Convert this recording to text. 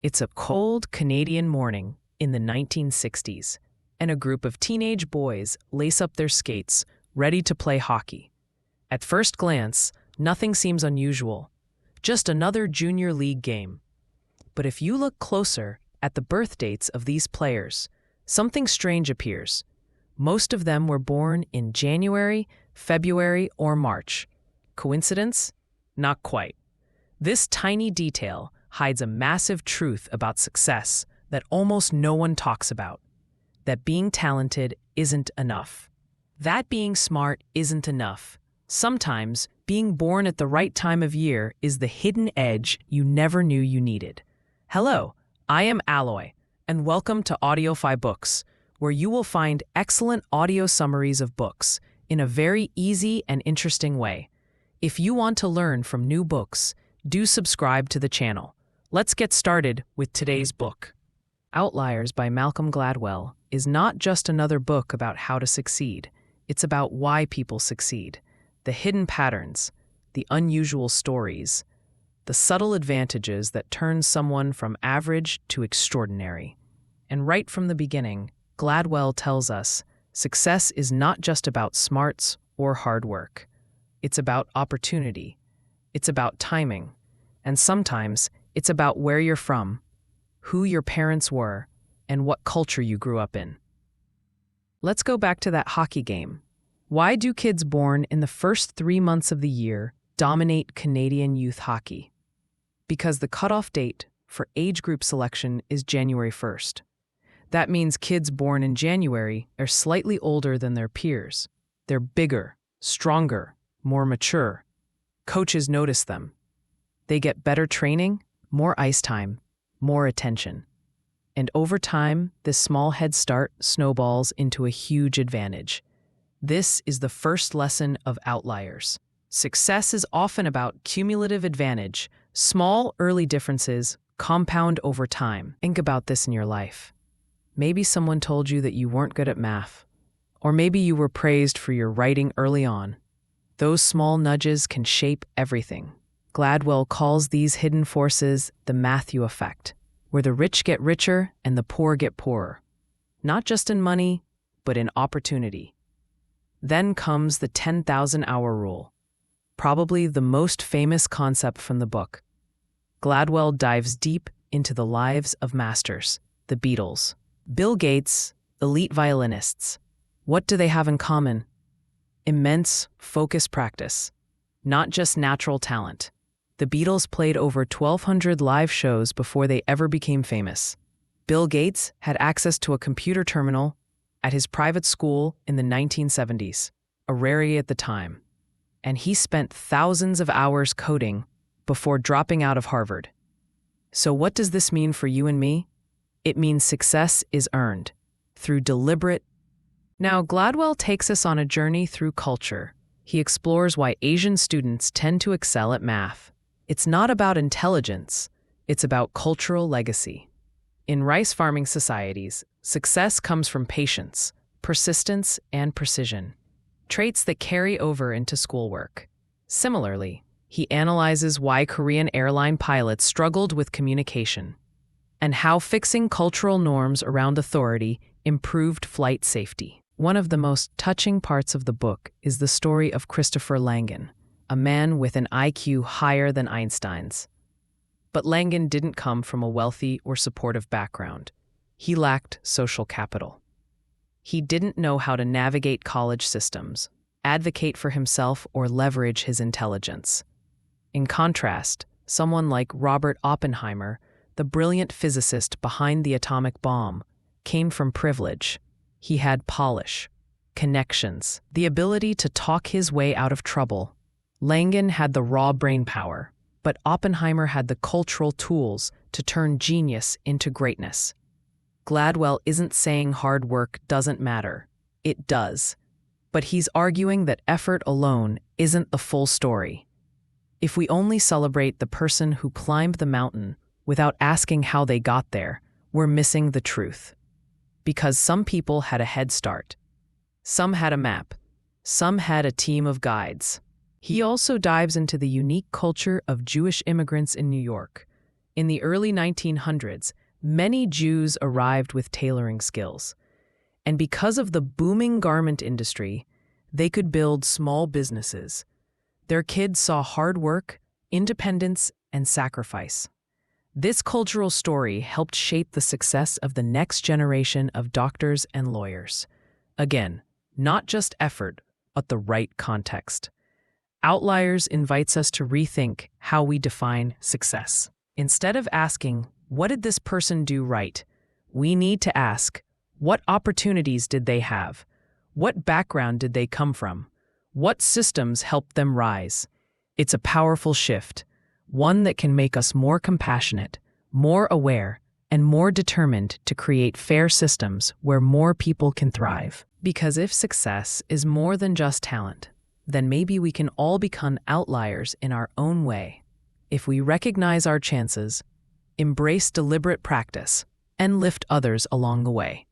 It's a cold Canadian morning in the 1960s, and a group of teenage boys lace up their skates, ready to play hockey. At first glance, nothing seems unusual, just another junior league game. But if you look closer at the birth dates of these players, something strange appears. Most of them were born in January, February, or March. Coincidence? Not quite. This tiny detail hides a massive truth about success that almost no one talks about. That being talented isn't enough. That being smart isn't enough. Sometimes, being born at the right time of year is the hidden edge you never knew you needed. Hello, I am Alloy, and welcome to Audiofybooks, where you will find excellent audio summaries of books in a very easy and interesting way. If you want to learn from new books, do subscribe to the channel. Let's get started with today's book. Outliers by Malcolm Gladwell is not just another book about how to succeed. It's about why people succeed, the hidden patterns, the unusual stories, the subtle advantages that turn someone from average to extraordinary. And right from the beginning, Gladwell tells us success is not just about smarts or hard work. It's about opportunity. It's about timing. And sometimes it's about where you're from, who your parents were, and what culture you grew up in. Let's go back to that hockey game. Why do kids born in the first 3 months of the year dominate Canadian youth hockey? Because the cutoff date for age group selection is January 1st. That means kids born in January are slightly older than their peers. They're bigger, stronger, more mature. Coaches notice them. They get better training, more ice time, more attention. And over time, this small head start snowballs into a huge advantage. This is the first lesson of Outliers. Success is often about cumulative advantage. Small, early differences compound over time. Think about this in your life. Maybe someone told you that you weren't good at math, or maybe you were praised for your writing early on. Those small nudges can shape everything. Gladwell calls these hidden forces the Matthew effect, where the rich get richer and the poor get poorer. Not just in money, but in opportunity. Then comes the 10,000-hour rule, probably the most famous concept from the book. Gladwell dives deep into the lives of masters, the Beatles, Bill Gates, elite violinists. What do they have in common? Immense, focused practice, not just natural talent. The Beatles played over 1,200 live shows before they ever became famous. Bill Gates had access to a computer terminal at his private school in the 1970s, a rarity at the time. And he spent thousands of hours coding before dropping out of Harvard. So what does this mean for you and me? It means success is earned through deliberate. Now, Gladwell takes us on a journey through culture. He explores why Asian students tend to excel at math. It's not about intelligence, it's about cultural legacy. In rice farming societies, success comes from patience, persistence, and precision, traits that carry over into schoolwork. Similarly, he analyzes why Korean airline pilots struggled with communication, and how fixing cultural norms around authority improved flight safety. One of the most touching parts of the book is the story of Christopher Langan, a man with an IQ higher than Einstein's. But Langan didn't come from a wealthy or supportive background. He lacked social capital. He didn't know how to navigate college systems, advocate for himself, or leverage his intelligence. In contrast, someone like Robert Oppenheimer, the brilliant physicist behind the atomic bomb, came from privilege. He had polish, connections, the ability to talk his way out of trouble. Langan had the raw brain power, but Oppenheimer had the cultural tools to turn genius into greatness. Gladwell isn't saying hard work doesn't matter. It does. But he's arguing that effort alone isn't the full story. If we only celebrate the person who climbed the mountain without asking how they got there, we're missing the truth. Because some people had a head start. Some had a map. Some had a team of guides. He also dives into the unique culture of Jewish immigrants in New York. In the early 1900s, many Jews arrived with tailoring skills. And because of the booming garment industry, they could build small businesses. Their kids saw hard work, independence, and sacrifice. This cultural story helped shape the success of the next generation of doctors and lawyers. Again, not just effort, but the right context. Outliers invites us to rethink how we define success. Instead of asking, what did this person do right? We need to ask, what opportunities did they have? What background did they come from? What systems helped them rise? It's a powerful shift, one that can make us more compassionate, more aware, and more determined to create fair systems where more people can thrive. Because if success is more than just talent, then maybe we can all become outliers in our own way. If we recognize our chances, embrace deliberate practice, and lift others along the way.